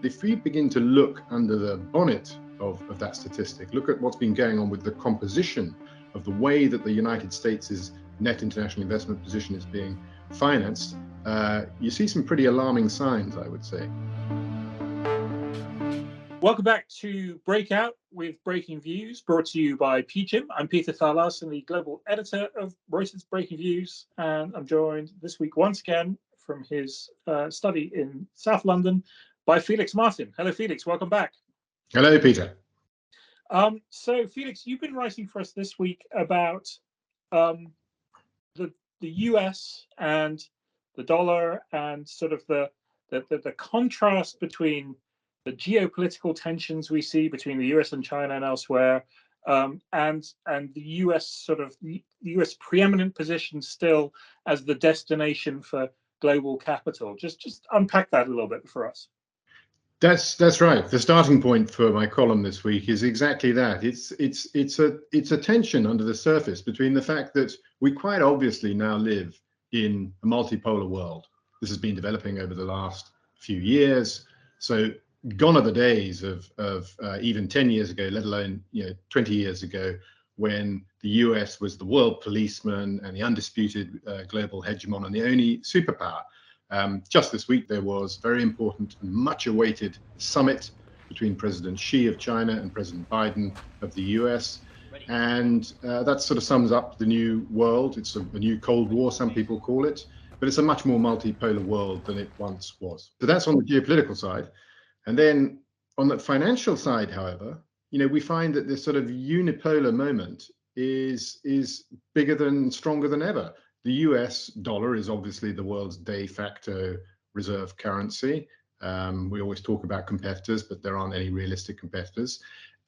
if we begin to look under the bonnet of that statistic, look at what's been going on with the composition of the way that the United States' net international investment position is being financed, you see some pretty alarming signs, I would say. Welcome back to Breakout with Breakingviews, brought to you by PGIM. I'm Peter Thal Larsen, the global editor of Reuters Breakingviews, and I'm joined this week once again from his study in South London by Felix Martin. Hello, Felix. Welcome back. Hello, Peter. So, Felix, you've been writing for us this week about the US and the dollar and sort of the contrast between the geopolitical tensions we see between the US and China and elsewhere, and the US the US preeminent position still as the destination for global capital. Just unpack that a little bit for us. That's right. The starting point for my column this week is exactly that. It's a tension under the surface between the fact that we quite obviously now live in a multipolar world. This has been developing over the last few years. So gone are the days of even 10 years ago, let alone 20 years ago, when the US was the world policeman and the undisputed global hegemon and the only superpower. Just this week, there was a very important and much awaited summit between President Xi of China and President Biden of the US. And that sort of sums up the new world. It's a new Cold War, some people call it, but it's a much more multipolar world than it once was. So that's on the geopolitical side. And then on the financial side, however, we find that this sort of unipolar moment is stronger than ever. The US dollar is obviously the world's de facto reserve currency. We always talk about competitors, but there aren't any realistic competitors.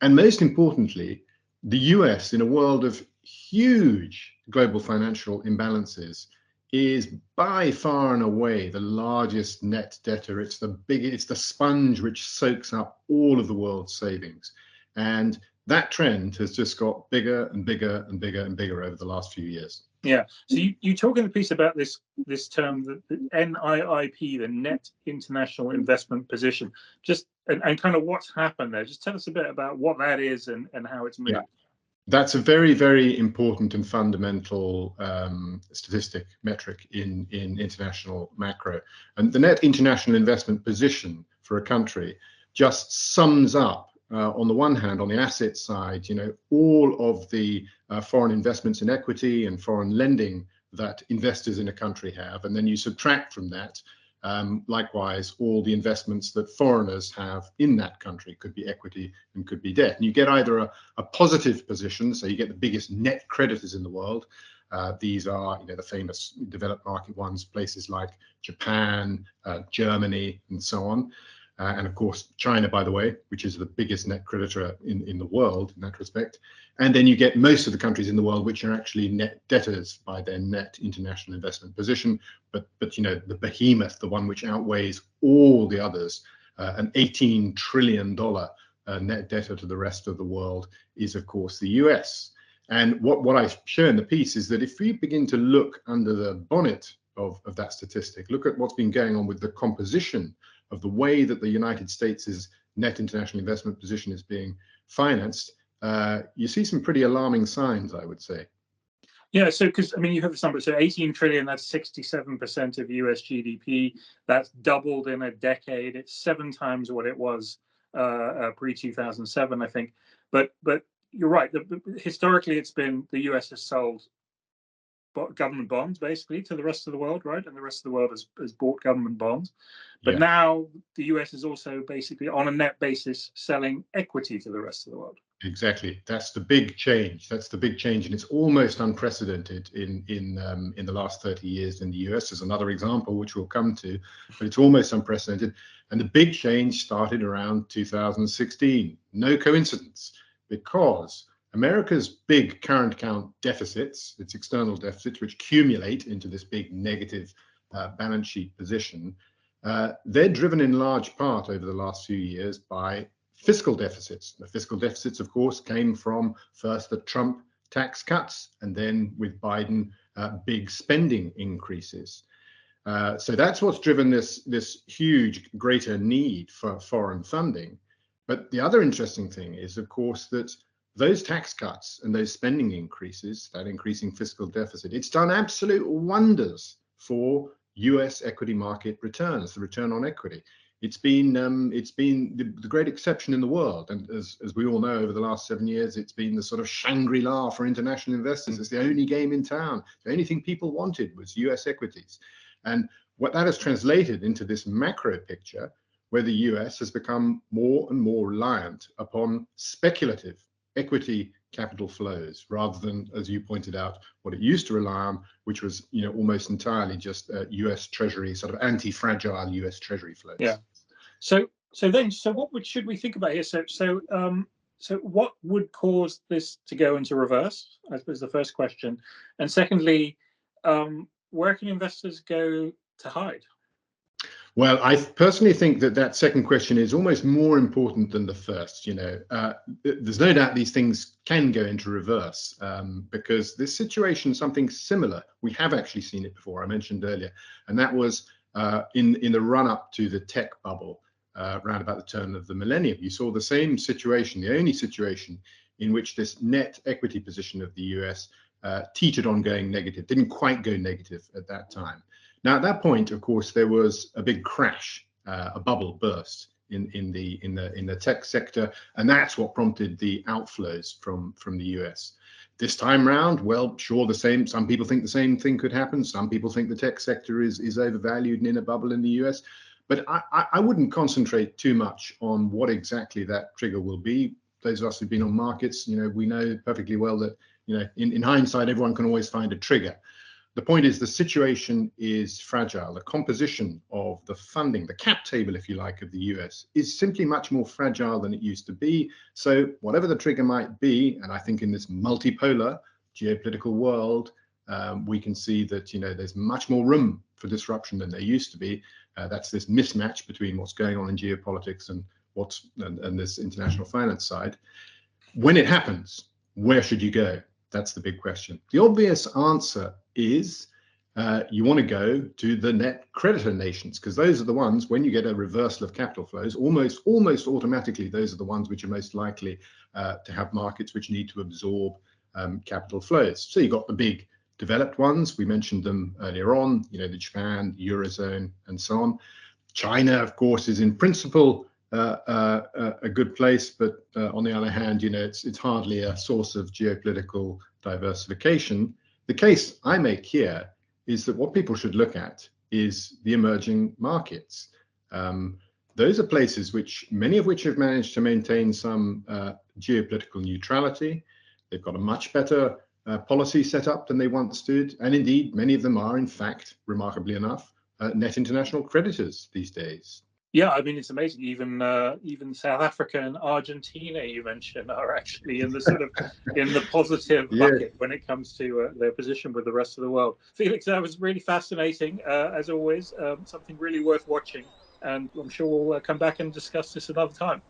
And most importantly, the US, in a world of huge global financial imbalances, is by far and away the largest net debtor. It's the sponge which soaks up all of the world's savings. And that trend has just got bigger and bigger and bigger and bigger over the last few years. Yeah. So you talk in the piece about this term, the NIIP, the net international investment position, and kind of what's happened there. Just tell us a bit about what that is and how it's moved. Yeah. That's a very, very important and fundamental statistic metric in international macro. And the net international investment position for a country just sums up, on the one hand, on the asset side, all of the foreign investments in equity and foreign lending that investors in a country have. And then you subtract from that, likewise, all the investments that foreigners have in that country, could be equity and could be debt. And you get either a positive position, so you get the biggest net creditors in the world. These are, the famous developed market ones, places like Japan, Germany, and so on. And of course, China, by the way, which is the biggest net creditor in the world in that respect. And then you get most of the countries in the world which are actually net debtors by their net international investment position. But the behemoth, the one which outweighs all the others, an $18 trillion net debtor to the rest of the world, is of course the US. And what I show in the piece is that if we begin to look under the bonnet of that statistic, look at what's been going on with the composition of the way that the United States' net international investment position is being financed, you see some pretty alarming signs, I would say. Yeah, so because you have this number, so 18 trillion, that's 67% of US GDP. That's doubled in a decade. It's 7 times what it was pre-2007, I think. But you're right. Historically, it's been the US has sold government bonds basically to the rest of the world, right? And the rest of the world has bought government bonds. But now the US is also basically on a net basis selling equity to the rest of the world. Exactly. That's the big change. That's the big change, and it's almost unprecedented in the last 30 years in the US. There's another example which we'll come to, but it's almost unprecedented. And the big change started around 2016. No coincidence, because America's big current account deficits, its external deficits, which accumulate into this big negative balance sheet position, they're driven in large part over the last few years by fiscal deficits. The fiscal deficits, of course, came from first the Trump tax cuts, and then with Biden, big spending increases. So that's what's driven this huge, greater need for foreign funding. But the other interesting thing is, of course, that those tax cuts and those spending increases, that increasing fiscal deficit, it's done absolute wonders for US equity market returns, the return on equity. It's been the great exception in the world, and as we all know, over the last 7 years, it's been the sort of Shangri-La for international investors. It's the only game in town. The only thing people wanted was US equities. And what that has translated into this macro picture, where the US has become more and more reliant upon speculative equity capital flows, rather than, as you pointed out, what it used to rely on, which was, almost entirely just US Treasury, sort of anti-fragile US Treasury flows. Yeah. So what should we think about here? So what would cause this to go into reverse, I suppose, the first question. And secondly, where can investors go to hide? Well, I personally think that second question is almost more important than the first. There's no doubt these things can go into reverse, because this situation, something similar, we have actually seen it before. I mentioned earlier, and that was in the run-up to the tech bubble, around about the turn of the millennium. You saw the same situation, the only situation in which this net equity position of the US teetered on going negative, didn't quite go negative at that time. Now, at that point, of course, there was a big crash, a bubble burst in the tech sector, and that's what prompted the outflows from the US. This time round, well, sure, the same. Some people think the same thing could happen. Some people think the tech sector is overvalued and in a bubble in the US. But I wouldn't concentrate too much on what exactly that trigger will be. Those of us who've been on markets, we know perfectly well that, in hindsight, everyone can always find a trigger. The point is, the situation is fragile. The composition of the funding, the cap table, if you like, of the US is simply much more fragile than it used to be. So whatever the trigger might be, and I think in this multipolar geopolitical world, we can see that, there's much more room for disruption than there used to be. That's this mismatch between what's going on in geopolitics and and this international finance side. When it happens, where should you go? That's the big question. The obvious answer is you want to go to the net creditor nations, because those are the ones, when you get a reversal of capital flows, almost automatically, those are the ones which are most likely to have markets which need to absorb capital flows. So you've got the big developed ones. We mentioned them earlier on, the Japan, Eurozone, and so on. China, of course, is in principle a good place, but on the other hand, it's hardly a source of geopolitical diversification. The case I make here is that what people should look at is the emerging markets. Those are places many of which have managed to maintain some geopolitical neutrality. They've got a much better policy set up than they once did, and indeed, many of them are, in fact, remarkably enough, net international creditors these days. Yeah, I mean, it's amazing. Even South Africa and Argentina, you mentioned, are actually in the sort of in the positive bucket when it comes to their position with the rest of the world. Felix, that was really fascinating, as always. Something really worth watching, and I'm sure we'll come back and discuss this another time.